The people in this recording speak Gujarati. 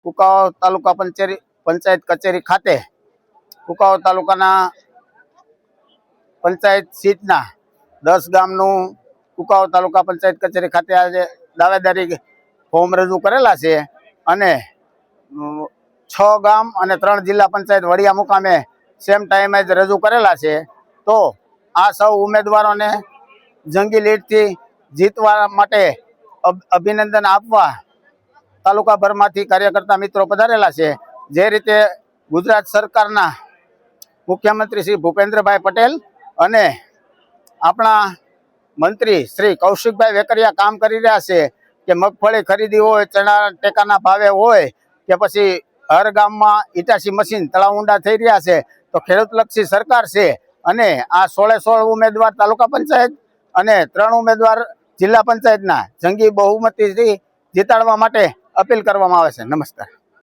કુકાવાવ તાલુકા પંચાયત કચેરી ખાતે કુકાવાવ તાલુકાના પંચાયત સીટના 10 ગામનું કુકાવાવ તાલુકા પંચાયત કચેરી ખાતે આજે દાવેદારી ફોર્મ રજૂ કરેલા છે અને 6 ગામ અને 3 જિલ્લા પંચાયત વડિયા મુકામે સેમ ટાઈમે જ રજૂ કરેલા છે। તો આ સૌ ઉમેદવારોને જંગી લીડથી જીતવા માટે અભિનંદન આપવા તાલુકાભરમાંથી કાર્યકર્તા મિત્રો પધારેલા છે। જે રીતે ગુજરાત સરકારના મુખ્યમંત્રી શ્રી ભૂપેન્દ્રભાઈ પટેલ અને આપણા મંત્રી શ્રી કૌશિકભાઈ વેકરિયા કામ કરી રહ્યા છે કે મગફળી ખરીદી હોય, ચણા ટેકાના ભાવે હોય કે પછી હર ગામમાં ઇટાસી મશીન તળાવ ઊંડા થઈ રહ્યા છે। તો ખેડૂતલક્ષી સરકાર છે અને આ 16 ઉમેદવાર તાલુકા પંચાયત અને 3 ઉમેદવાર જિલ્લા પંચાયતના જંગી બહુમતીથી જીતાડવા માટે અપીલ કરવામાં આવે છે। નમસ્કાર।